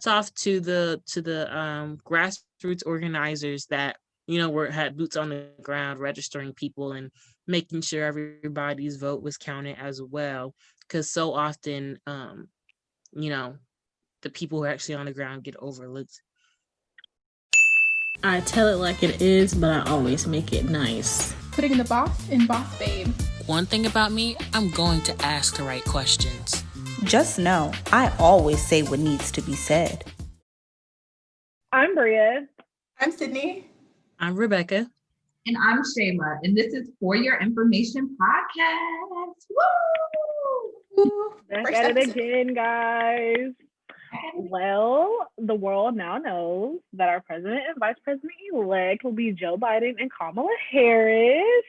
hats off to the grassroots organizers that, you know, had boots on the ground, registering people and making sure everybody's vote was counted as well. Because so often, you know, the people who are actually on the ground get overlooked. I tell it like it is, but I always make it nice. Putting the boss in boss babe. One thing about me, I'm going to ask the right questions. Just know, I always say what needs to be said. I'm Bria. I'm Sydney. I'm Rebecca. And I'm Shayla. And this is For Your Information podcast. Woo! Back at it again, guys. Well, the world now knows that our president and vice president-elect will be Joe Biden and Kamala Harris.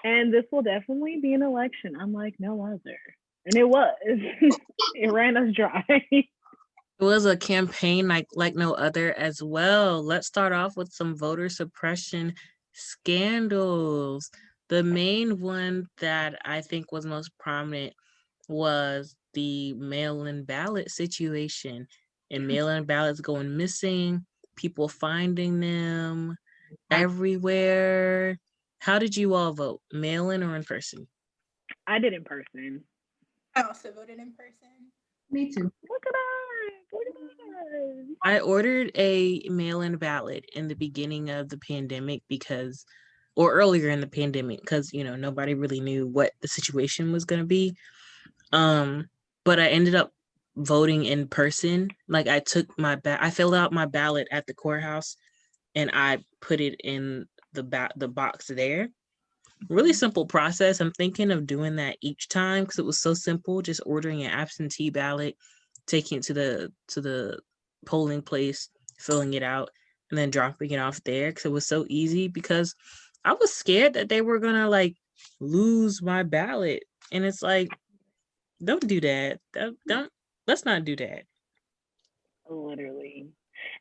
And this will definitely be an election unlike no other. And it was. It ran us dry. It was a campaign like no other as well. Let's start off with some voter suppression scandals. The main one that I think was most prominent was the mail-in ballot situation, and mail-in ballots going missing, people finding them everywhere. How did you all vote? Mail-in or in person? I did in person. I also voted in person. Me too. Look at us. I ordered a mail-in ballot in the beginning of the pandemic or earlier in the pandemic, because, you know, nobody really knew what the situation was going to be. But I ended up voting in person. Like, I took I filled out my ballot at the courthouse and I put it in the box there. Really simple process. I'm thinking of doing that each time because it was so simple, just ordering an absentee ballot, taking it to the polling place, filling it out, and then dropping it off there, because it was so easy. Because I was scared that they were gonna like lose my ballot, and it's like, don't do that. Let's not do that. Literally.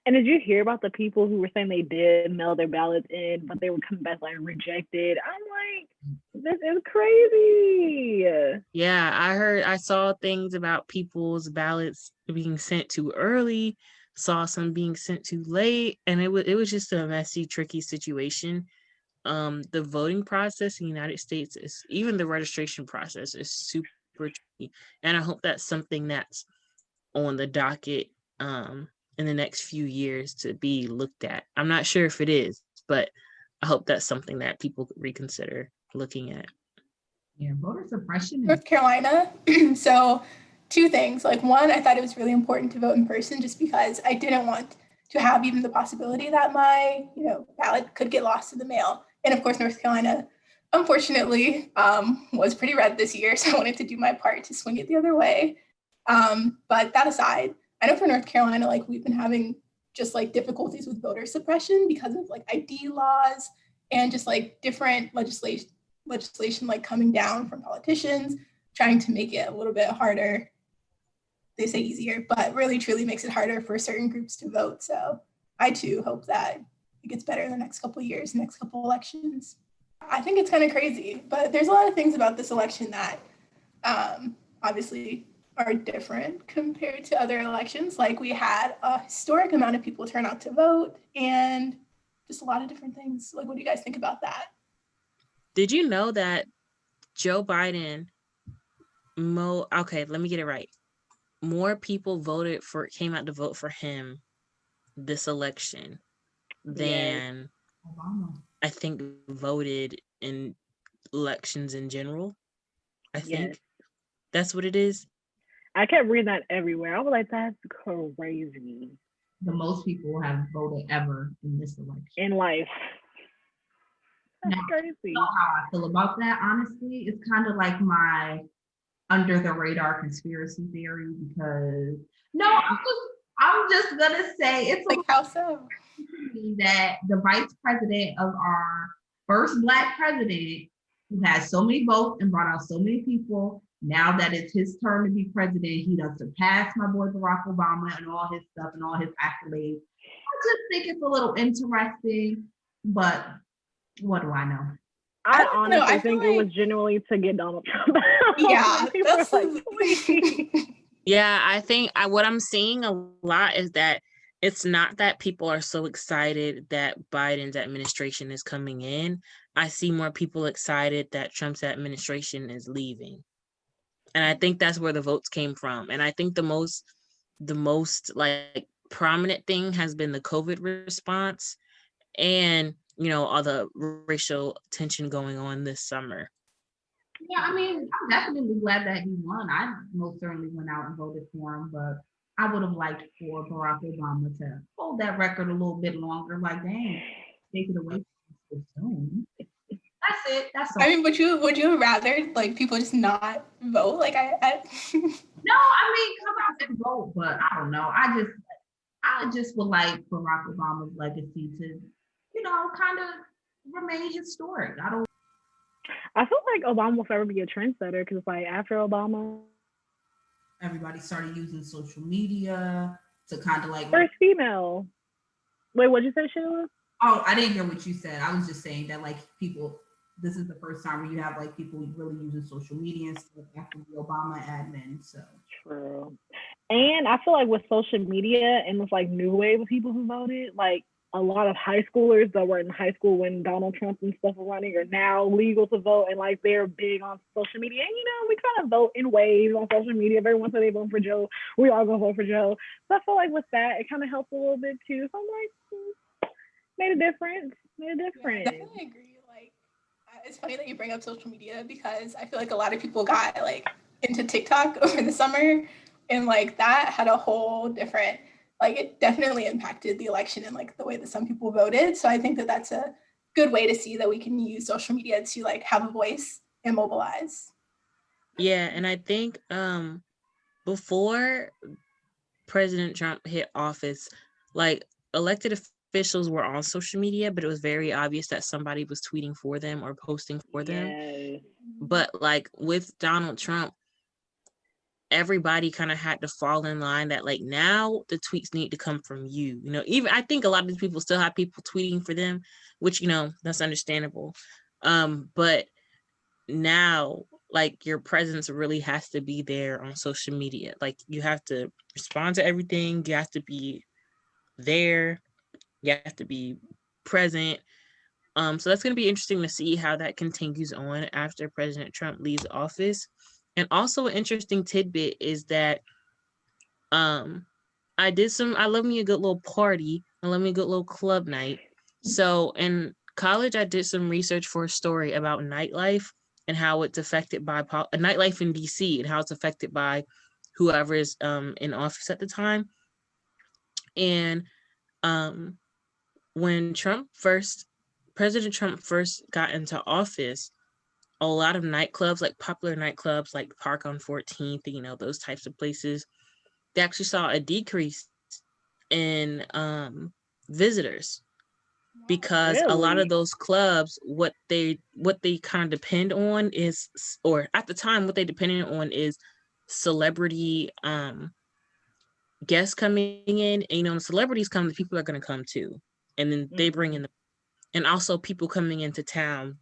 And did you hear about the people who were saying they did mail their ballots in, but they were coming back like rejected? I'm like, this is crazy. Yeah, I saw things about people's ballots being sent too early, saw some being sent too late, and it was just a messy, tricky situation. The voting process in the United States even the registration process is super tricky, and I hope that's something that's on the docket in the next few years to be looked at. I'm not sure if it is, but I hope that's something that people reconsider looking at. Yeah, voter suppression. North Carolina. So 2 things. Like, one, I thought it was really important to vote in person just because I didn't want to have even the possibility that my, ballot could get lost in the mail. And of course, North Carolina, unfortunately, was pretty red this year. So I wanted to do my part to swing it the other way. But that aside, I know for North Carolina, like, we've been having just like difficulties with voter suppression because of like ID laws and just like different legislation like coming down from politicians, trying to make it a little bit harder. They say easier, but really truly makes it harder for certain groups to vote. So I too hope that it gets better in the next couple of years, next couple of elections. I think it's kind of crazy, but there's a lot of things about this election that obviously are different compared to other elections. Like, we had a historic amount of people turn out to vote and just a lot of different things. Like, what do you guys think about that? Did you know that Joe Biden, okay, let me get it right. More people came out to vote for him this election than Obama, I think voted in elections in general. I think that's what it is. I kept reading that everywhere. I was like, that's crazy. the most people have voted ever in this election. In life. That's Now, crazy. You know how I feel about that, honestly. It's kind of like my under the radar conspiracy theory, because I'm just gonna say it's like, how so? That the vice president of our first Black president, who has so many votes and brought out so many people, now that it's his turn to be president, he does surpass my boy Barack Obama and all his stuff and all his accolades. I just think it's a little interesting, but what do I know? I honestly think it was genuinely to get Donald Trump. Yeah, that's like, please. Yeah, I think what I'm seeing a lot is that it's not that people are so excited that Biden's administration is coming in. I see more people excited that Trump's administration is leaving. And I think that's where the votes came from. And I think the most like prominent thing has been the COVID response and, all the racial tension going on this summer. Yeah, I mean, I'm definitely glad that he won. I most certainly went out and voted for him, but I would have liked for Barack Obama to hold that record a little bit longer. Like, dang, take it away from us so soon. That's it. That's all. I mean, would you rather like people just not vote? Like No, I mean, come out and vote, but I don't know. I just would like Barack Obama's legacy to, kind of remain historic. I feel like Obama will forever be a trendsetter because like after Obama, Everybody started using social media to kind of like. first female. Wait, what'd you say, Sheila? Oh, I didn't hear what you said. I was just saying that like people, this is the first time where you have like people really using social media and stuff after the Obama admin. So True. And I feel like with social media and this like new wave of people who voted, like a lot of high schoolers that were in high school when Donald Trump and stuff were running are now legal to vote, and like they're big on social media. And we kind of vote in waves on social media. If everyone said they vote for Joe, we all gonna vote for Joe. So I feel like with that, it kind of helps a little bit too. So I'm like, made a difference. Yeah, I definitely agree. Like, it's funny that you bring up social media because I feel like a lot of people got like into TikTok over the summer, and like that had a whole different, like it definitely impacted the election and like the way that some people voted. So I think that that's a good way to see that we can use social media to like have a voice and mobilize. Yeah, and I think before President Trump hit office, like elected officials were on social media, but it was very obvious that somebody was tweeting for them or posting for them. Yes. But like with Donald Trump, everybody kind of had to fall in line that like now the tweets need to come from you. Even I think a lot of these people still have people tweeting for them, which that's understandable. But now like your presence really has to be there on social media. Like you have to respond to everything, you have to be there, you have to be present. So that's going to be interesting to see how that continues on after President Trump leaves office. And also an interesting tidbit is that I love me a good little party. I love me a good little club night. So in college, I did some research for a story about nightlife and how it's affected by nightlife in DC and how it's affected by whoever is in office at the time. And when President Trump first got into office, a lot of nightclubs, like popular nightclubs like Park on 14th, those types of places, they actually saw a decrease in visitors because a lot of those clubs, what they kind of depend on is, or at the time, what they depended on is celebrity guests coming in. And, when celebrities come, the people are going to come too. And then they bring in and also people coming into town,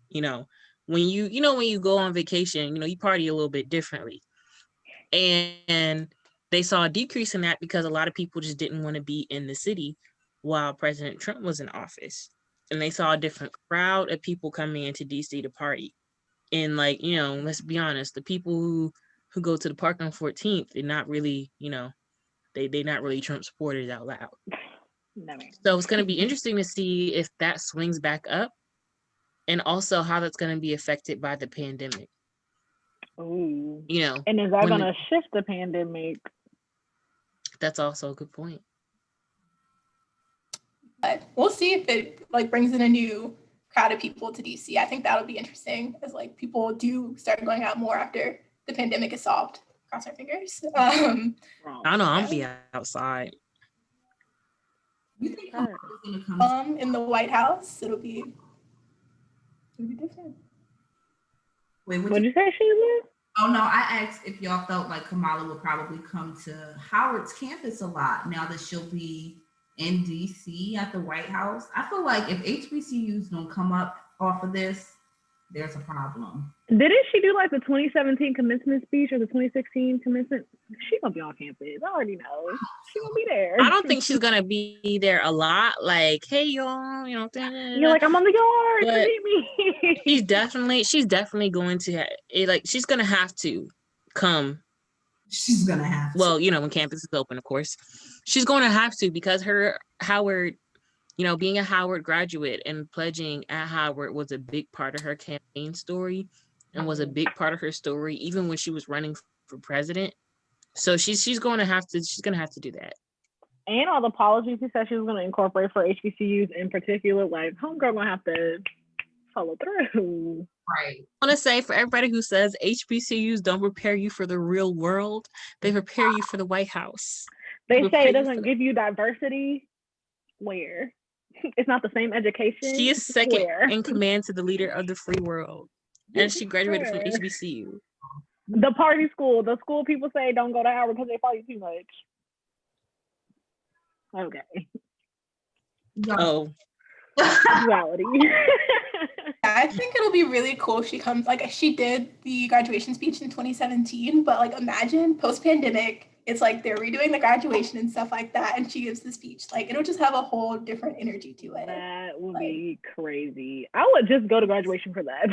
when you go on vacation, you party a little bit differently. And they saw a decrease in that because a lot of people just didn't want to be in the city while President Trump was in office. And they saw a different crowd of people coming into DC to party. And like, let's be honest, the people who go to the Park on 14th, they're not really, they're not really Trump supporters out loud. No. So it's going to be interesting to see if that swings back up and also how that's going to be affected by the pandemic. Ooh. And is that going to shift the pandemic? That's also a good point. But we'll see if it like brings in a new crowd of people to DC. I think that'll be interesting as like people do start going out more after the pandemic is solved. Cross our fingers. I don't know. I'm be outside. You think Kamala's gonna come in the White House? It'll be different. Wait, what did you say, Sheila? Oh no, I asked if y'all felt like Kamala would probably come to Howard's campus a lot now that she'll be in DC at the White House. I feel like if HBCUs don't come up off of this, there's a problem. Didn't she do like the 2017 commencement speech or the 2016 commencement? She gonna be on campus. I already know. She gonna be there. I don't think she's gonna be there a lot. Like, hey y'all, you know, You're like, I'm on the yard. But Meet me. she's definitely going to she's gonna have to come. She's gonna have to. Well, you know, when campus is open, of course, she's going to have to, because her Howard, you know, being a Howard graduate and pledging at Howard was a big part of her campaign story, and was a big part of her story even when she was running for president. So she's going to have to do that. And all the policies she said she was going to incorporate for HBCUs in particular, like homegirl gonna have to follow through. Right. I want to say, for everybody who says HBCUs don't prepare you for the real world, they prepare you for the White House. They say it doesn't give you diversity. Where? It's not the same education. She is second Where? in command to the leader of the free world, and she graduated from HBCU. The party school. The school people say don't go to Howard because they party too much. Okay. Oh. Duality. I think it'll be really cool if she comes, like she did the graduation speech in 2017, but like imagine post-pandemic, it's like they're redoing the graduation and stuff like that, and she gives the speech. Like it'll just have a whole different energy to it. That would be crazy. I would just go to graduation for that.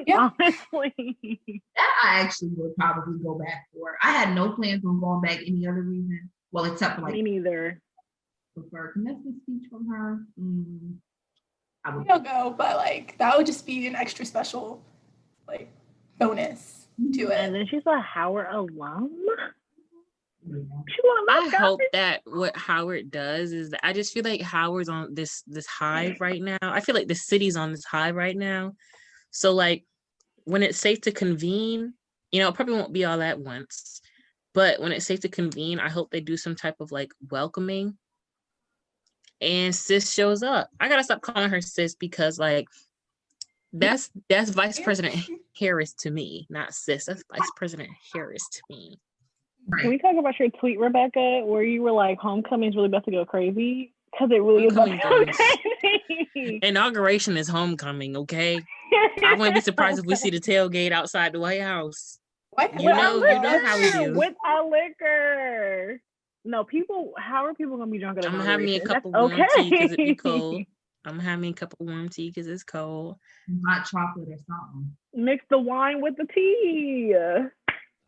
Yeah. Honestly. That I actually would probably go back for. I had no plans on going back any other reason. Well, except for like Me neither. for a commencement speech from her. I would I'll go, but like that would just be an extra special like bonus to it. And then she's a Howard alum. Yeah. I hope that what Howard does is that I just feel like Howard's on this high right now. I feel like the city's on this high right now. So like when it's safe to convene, you know, it probably won't be all at once, but when it's safe to convene, I hope they do some type of like welcoming. And sis shows up. I gotta stop calling her sis, because like that's Vice President Harris to me, not sis. That's Vice President Harris to me. Can we talk about your tweet, Rebecca, where you were like, homecoming's really about to go crazy? Because it really is about to go crazy. Inauguration is homecoming, okay? I wouldn't be surprised if we see the tailgate outside the White House. You know how we do. With our liquor. No, how are people gonna be drunk at I'm gonna have me a cup of warm tea because it be cold. I'm gonna have me a cup of warm tea because it's cold. Hot chocolate or something. Mix the wine with the tea.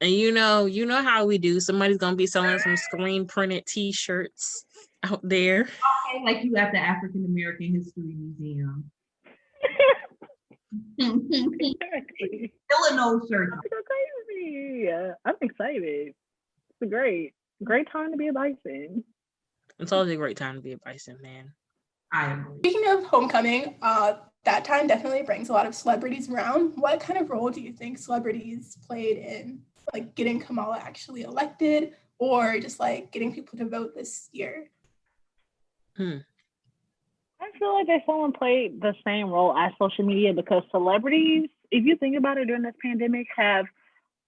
And you know how we do. Somebody's gonna be selling some screen printed T-shirts out there. Okay, like you at the African American History Museum. Exactly. Illinois shirt. Crazy. I'm excited. It's a great time to be a Bison. It's always a great time to be a Bison, man. I agree. Speaking of homecoming, that time definitely brings a lot of celebrities around. What kind of role do you think celebrities played in like getting Kamala actually elected, or just like getting people to vote this year? I feel like they someone played the same role as social media, because celebrities, if you think about it, during this pandemic have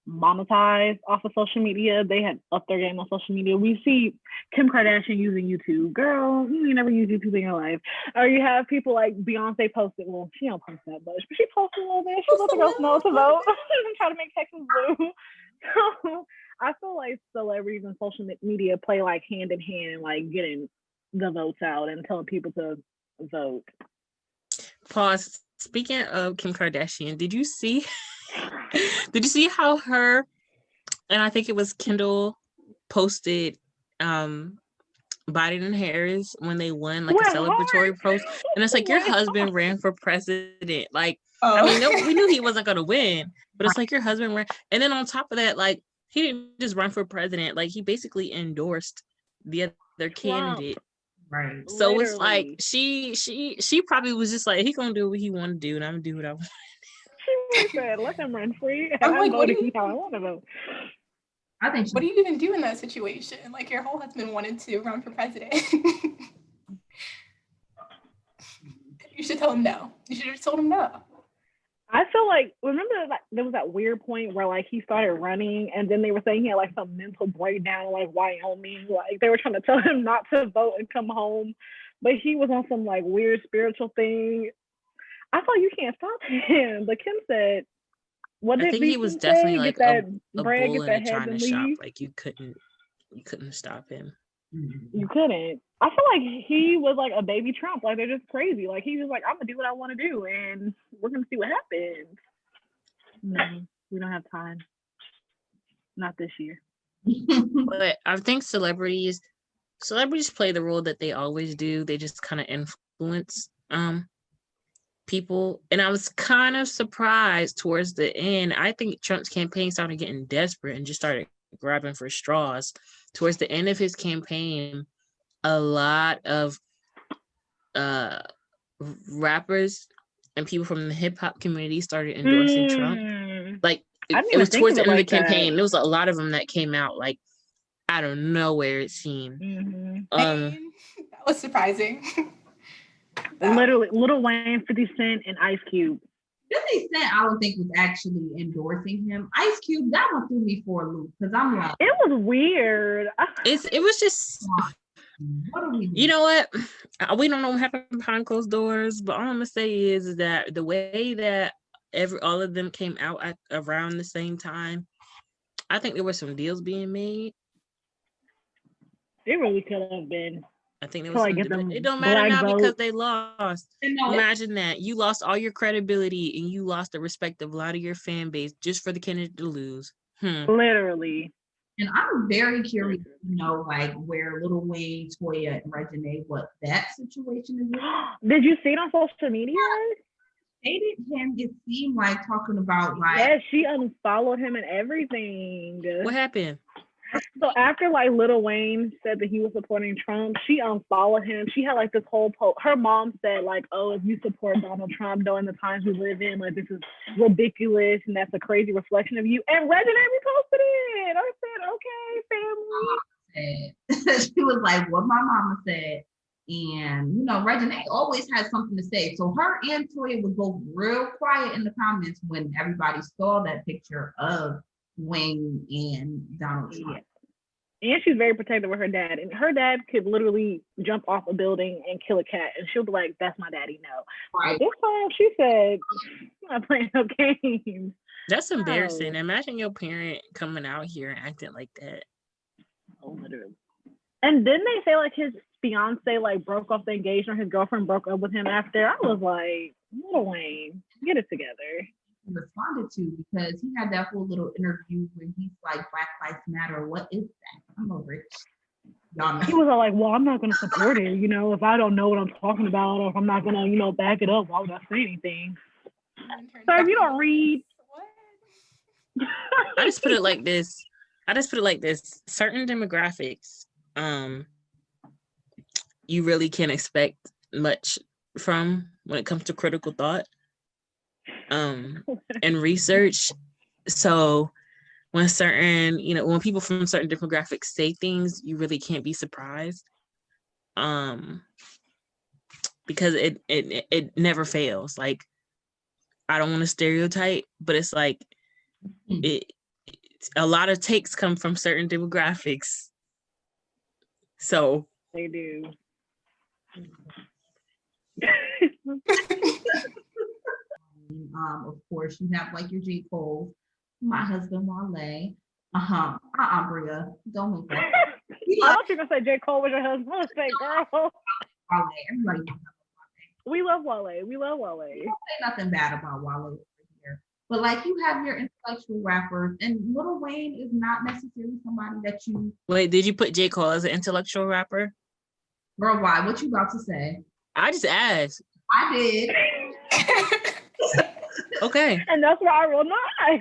monetized off of social media. They had upped their game on social media. We see Kim Kardashian using YouTube. Girl, you never use YouTube in your life. Or you have people like Beyonce posted. Well, she don't post that much, but she posted a little bit. She let the girls know to vote. Try to make Texas blue. So I feel like celebrities and social media play like hand in hand, like getting the votes out and telling people to vote. Pause. Speaking of Kim Kardashian, did you see how her, and I think it was Kendall, posted Biden and Harris when they won, like a celebratory post, and it's like, your husband ran for president. Like, I mean, no, we knew he wasn't gonna win, but it's like your husband ran, and then on top of that, like, he didn't just run for president, like he basically endorsed the other candidate. Right. So literally, it's like she probably was just like, he gonna do what he want to do, and I'm gonna do what I want. She said, let him run free. And I'm like, what do you how I want to vote? I think. What do you even do in that situation? Like, your whole husband wanted to run for president. You should tell him no. You should have just told him no. I feel like, remember that there was that weird point where like he started running, and then they were saying he had like some mental breakdown, like Wyoming, like they were trying to tell him not to vote and come home, but he was on some like weird spiritual thing. I thought, you can't stop him. But Kim said, What I did think he was BC definitely say? like Get that a bread, bull get in a that heads china and shop. leave. Like you couldn't stop him. You couldn't. I feel like he was like a baby Trump. Like they're just crazy. Like he was like, I'm gonna do what I want to do, and we're gonna see what happens. No, we don't have time. Not this year. But I think celebrities play the role that they always do. They just kind of influence people. And I was kind of surprised towards the end. I think Trump's campaign started getting desperate and just started grabbing for straws. Towards the end of his campaign, a lot of rappers and people from the hip hop community started endorsing Trump. Like I didn't it was even think towards of the it end of the like that. campaign. There was a lot of them that came out like out of nowhere, it seemed. I mean, that was surprising. Literally, Lil Wayne, 50 Cent, and Ice Cube. 50 Cent, I don't think was actually endorsing him. Ice Cube, that one threw me for a loop because I'm like, It was weird. It was just, what are we doing? you know what? We don't know what happened behind closed doors, but all I'm gonna say is that the way that all of them came out at around the same time, I think there were some deals being made. It really could have been. I think there was like it don't matter now vote. because they lost. Imagine that. You lost all your credibility and you lost the respect of a lot of your fan base just for the candidate to lose. Literally. And I'm very curious to know like where Lil Wayne, Toya, and Reginae, what that situation is. Did you see it on social media? Hated him. It seemed like talking about like. Yeah, she unfollowed him and everything. What happened? So after like Lil Wayne said that he was supporting Trump, she unfollowed him. She had like this whole post. Her mom said like, "Oh, if you support Donald Trump, knowing the times we live in, like this is ridiculous, and that's a crazy reflection of you." And Reginae reposted it. I said, "Okay, family." She was like, "What my mama said," and you know, Reginae always had something to say. So her and Toya would go real quiet in the comments when everybody saw that picture of Wayne and Donald Trump. And she's very protective of her dad. And her dad could literally jump off a building and kill a cat. And she'll be like, "That's my daddy, no." Right. This time she said, "I'm not playing no games." That's embarrassing. Imagine your parent coming out here and acting like that. Oh, literally. And didn't they say like his fiance like broke off the engagement, his girlfriend broke up with him after? I was like, Lil Wayne, get it together. Responded to because he had that whole little interview where he's like Black Lives Matter. What is that? I'm over it. Y'all know. He was all like, "Well, I'm not gonna support it, you know, if I don't know what I'm talking about or if I'm not gonna, you know, back it up, why would I say anything?" So if you don't read, I just put it like this. Certain demographics, you really can't expect much from when it comes to critical thought. And research. So when when people from certain demographics say things, you really can't be surprised. Because it never fails. Like, I don't want to stereotype, but it's like a lot of takes come from certain demographics. So they do. Of course, you have like your J. Cole, my husband Wale. Bria, don't make that. I thought you were gonna say J. Cole was your husband. I was like, girl. Wale. Everybody knows Wale. We love Wale. We love Wale. You don't say nothing bad about Wale over here. But like you have your intellectual rappers, and Lil Wayne is not necessarily somebody that you. Wait, did you put J. Cole as an intellectual rapper? Girl, why? What you about to say? I just asked. I did. Okay. And that's why I rolled my eyes.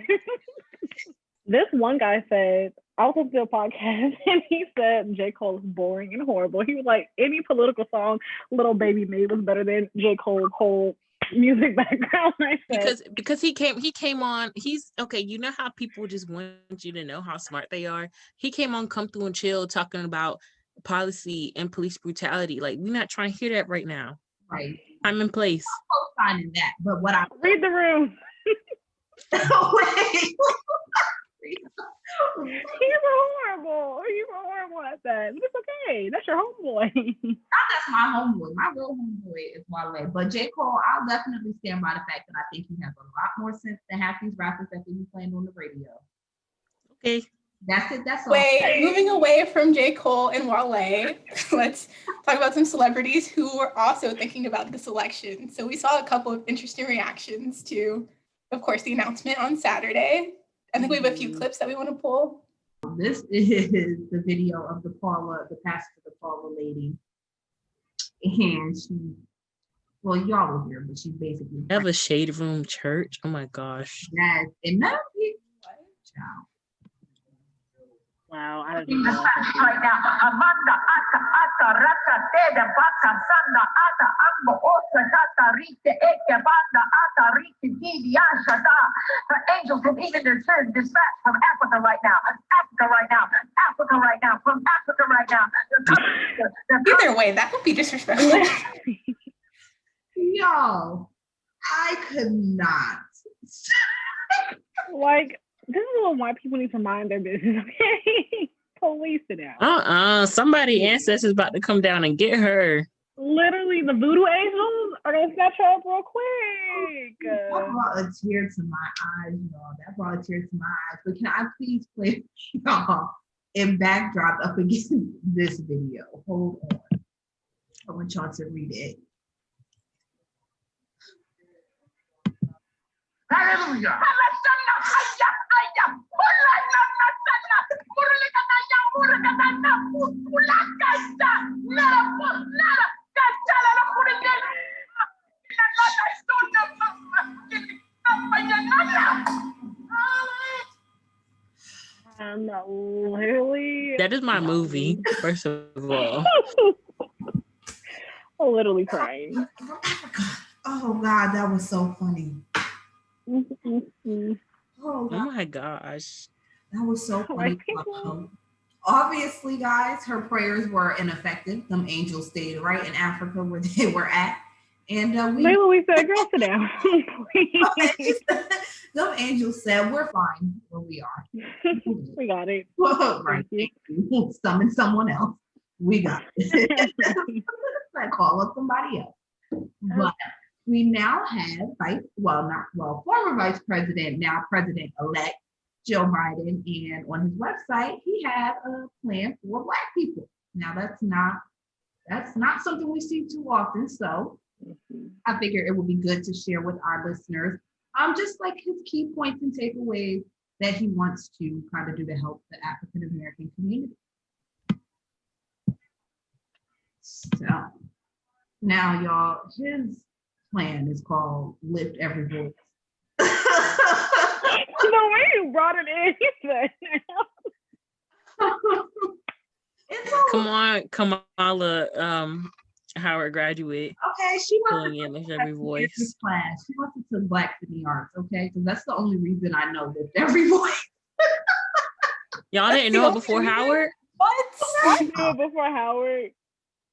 This one guy said, I was listening to a podcast and he said J. Cole is boring and horrible. He was like, any political song Little Baby made was better than J. Cole's whole music background. I said, because he came on, he's okay, you know how people just want you to know how smart they are? He came on Come Through and Chill talking about policy and police brutality. Like, we're not trying to hear that right now. Right. I'm in place. I'm co-signing that, but what I read the room. Wait. He's horrible at that. But it's okay. That's your homeboy. That's my homeboy. My real homeboy is Wale. But J. Cole, I'll definitely stand by the fact that I think he has a lot more sense than half these rappers that they be playing on the radio. Okay. That's it. That's all. Wait, moving away from J. Cole and Wale, let's talk about some celebrities who were also thinking about this election. So we saw a couple of interesting reactions to, of course, the announcement on Saturday. I think we have a few clips that we want to pull. This is the video of the pastor, the Paula lady. And she, well, y'all will hear, but she's basically. Have a shade room church. Oh my gosh. Yes, enough people. Wow, I didn't know. Right now, Amanda ata rata te de bata sanda ata ambo osa tata rite eke banda ata rite didi ashada. The angels have even discerned dispatch from Africa right now. Africa right now. Africa right now. From Africa right now. Either way, that would be disrespectful. Yo, I could not. Like, this is what white people need to mind their business, okay? Police it out. Somebody ancestors about to come down and get her. Literally, the voodoo angels are gonna snatch her up real quick. That brought a tear to my eyes, y'all. That brought a tear to my eyes. But can I please play y'all in backdrop up against this video? Hold on. I want y'all to read it. Hallelujah. Literally. That is my movie, first of all. I'm literally crying. Oh God, that was so funny. Oh my gosh. That was so funny. Obviously, guys, her prayers were ineffective. Them angels stayed right in Africa where they were at. And we said, girl, sit down. Them angels said, we're fine where we are. We got it. Right. We'll summon someone else. We got it. I call up somebody else. But we now have former vice president, now president-elect Joe Biden, and on his website, he had a plan for Black people. Now that's not something we see too often. So I figure it would be good to share with our listeners, just like his key points and takeaways that he wants to kind of do to help the African American community. So now, y'all, his plan is called Lift Every Voice. The way you brought it in, he said. Come on, Kamala Howard graduate. Okay, she wants to Lift Every Voice class. She wants to take Blacks in the arts, okay? Because that's the only reason I know Lift Every Voice. Y'all didn't know it before Howard? What? I knew it before Howard.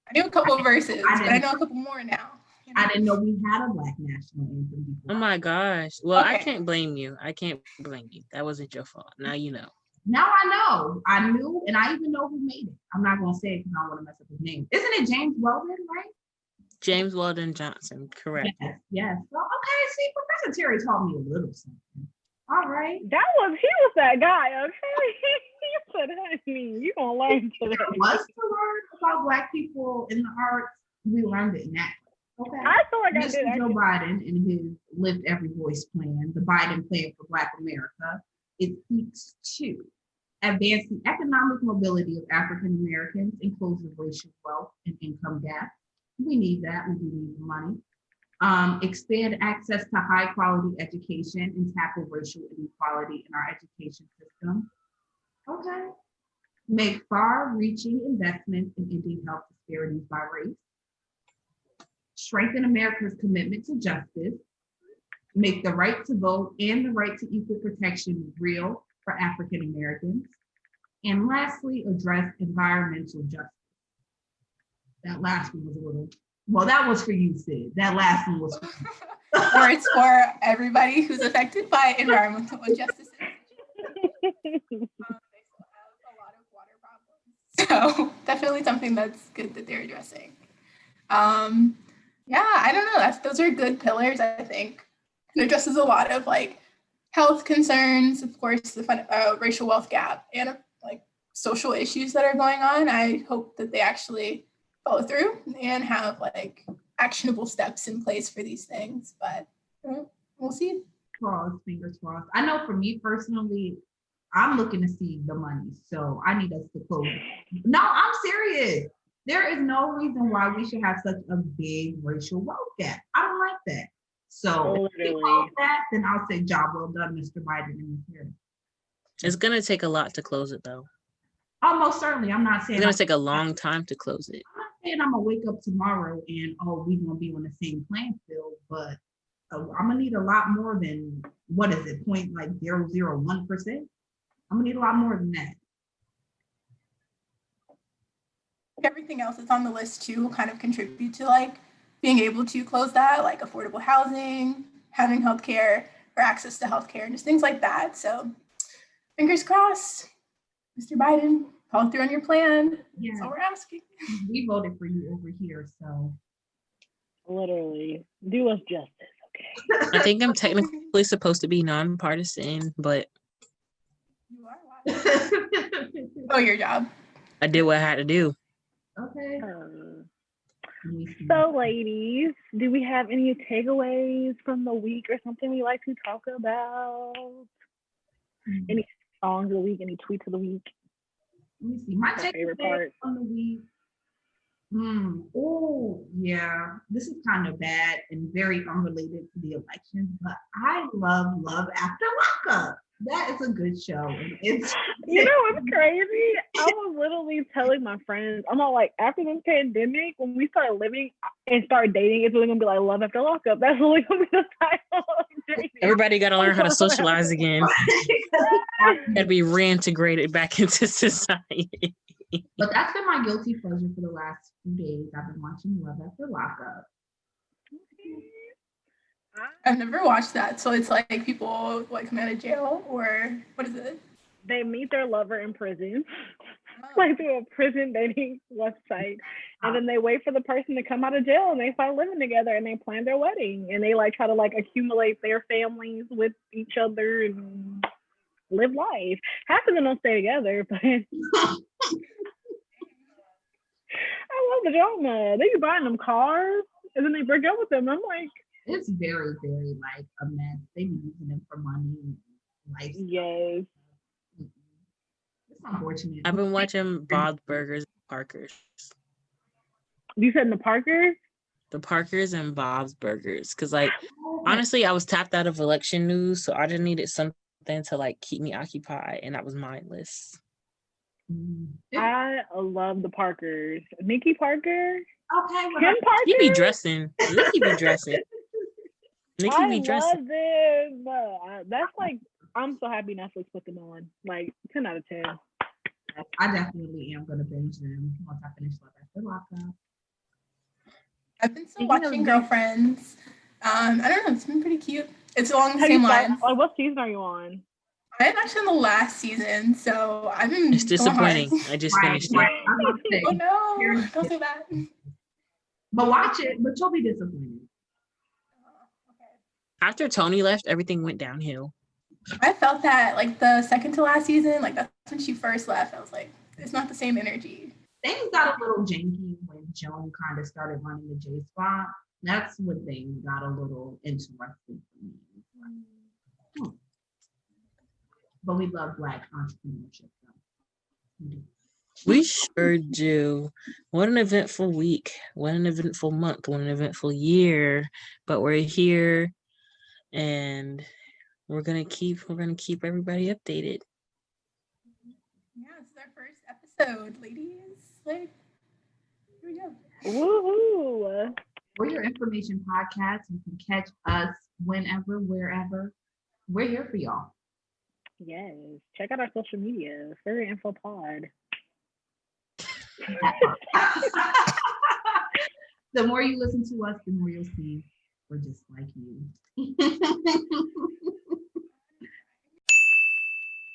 I knew a couple of verses, but I know a couple more now. I didn't know we had a Black national anthem before. Oh my gosh. Well, okay. I can't blame you. That wasn't your fault. Now you know. Now I know. I knew, and I even know who made it. I'm not going to say it because I don't want to mess up his name. Isn't it James Weldon, right? James Weldon Johnson, correct. Yes. Well, okay, see, Professor Terry taught me a little something. All right. He was that guy, okay? He said, honey, you're going to learn today. There was to learn about Black people in the arts. We learned it in that. Okay. I feel like Mr. I did. Joe Biden and his Lift Every Voice plan, the Biden plan for Black America, it seeks to advance the economic mobility of African Americans and close the racial wealth and income gap. We need that. We do need the money. Expand access to high quality education and tackle racial inequality in our education system. Okay. Make far-reaching investments in ending health disparities by race. Strengthen America's commitment to justice. Make the right to vote and the right to equal protection real for African Americans. And lastly, address environmental justice. That last one was a little, well, that was for you, Sid. That last one was for you. Or it's for everybody who's affected by environmental injustices. They still have a lot of water problems. So definitely something that's good that they're addressing. Yeah, I don't know. Those are good pillars, I think. It addresses a lot of like health concerns, of course, the racial wealth gap, and like social issues that are going on. I hope that they actually follow through and have like actionable steps in place for these things. But we'll see. Crossed, fingers crossed. I know for me personally, I'm looking to see the money, so I need us to close. No, I'm serious. There is no reason why we should have such a big racial wealth gap. I don't like that. So if we close that, then I'll say job well done, Mr. Biden and Ms. Harris. It's gonna take a lot to close it though. Almost certainly. I'm not saying it's gonna take a long time to close it. I'm not saying I'm gonna wake up tomorrow and we're gonna be on the same playing field, but I'm gonna need a lot more than what is it, 0.001%? I'm gonna need a lot more than that. Everything else that's on the list too will kind of contribute to like being able to close that, like affordable housing, having healthcare or access to healthcare, and just things like that. So fingers crossed, Mr. Biden, follow through on your plan. Yeah. That's all we're asking. We voted for you over here, so. Literally, do us justice, okay? I think I'm technically supposed to be nonpartisan, but. You are. Oh, your job. I did what I had to do. Okay. So, ladies, do we have any takeaways from the week or something we like to talk about? Any songs of the week? Any tweets of the week? Let me see. My favorite part from the week. Oh, yeah. This is kind of bad and very unrelated to the election, but I love After Lockup. That is a good show. It's crazy. I was literally telling my friends, I'm all like, after this pandemic, when we start living and start dating, it's really gonna be like Love After Lockup. That's really gonna be the title of dating. Everybody gotta learn how to socialize again. Gotta be reintegrated back into society. But that's been my guilty pleasure for the last few days. I've been watching Love After Lockup. I've never watched that. So it's like people like come out of jail, or what is it? They meet their lover in prison, like through a prison dating website, and then they wait for the person to come out of jail, and they start living together, and they plan their wedding, and they like try to like accumulate their families with each other and live life. Half of them don't stay together, but I love the drama. They be buying them cars, and then they break up with them. I'm like, it's very, very like a mess. They be using them for money. Yes. It's unfortunate. I've been watching Bob's Burgers and Parkers. You said the Parkers? The Parkers and Bob's Burgers. Because honestly, I was tapped out of election news, so I just needed something to like keep me occupied, and that was mindless. I love the Parkers. Nikki Parker? Okay. Kim Parker? He be dressing. Nikki be dressing. Nikki be dressing. I love them. That's like, I'm so happy Netflix put them on. Like 10 out of 10. I definitely am gonna binge them once I finish Love After Lockup. I've been still watching Girlfriends. I don't know, it's been pretty cute. It's along the same lines. Like, what season are you on? I'm actually in the last season, so I've been. It's disappointing. I just finished it. Oh no! Don't say that. But watch it, but you'll be disappointed. After Tony left, everything went downhill. I felt that like the second to last season, like that's when she first left. I was like, it's not the same energy. Things got a little janky when Joan kind of started running the J spot. That's when things got a little interesting for me. But we love Black entrepreneurship. We sure do. What an eventful week. What an eventful month. What an eventful year. But we're here, and we're gonna keep everybody updated. Yeah, this is our first episode, ladies. Like, here we go. Woohoo! For Your Information podcast, you can catch us whenever, wherever. We're here for y'all. Yes. Check out our social media. For Your Info Pod. The more you listen to us, the more you'll see we're just like you.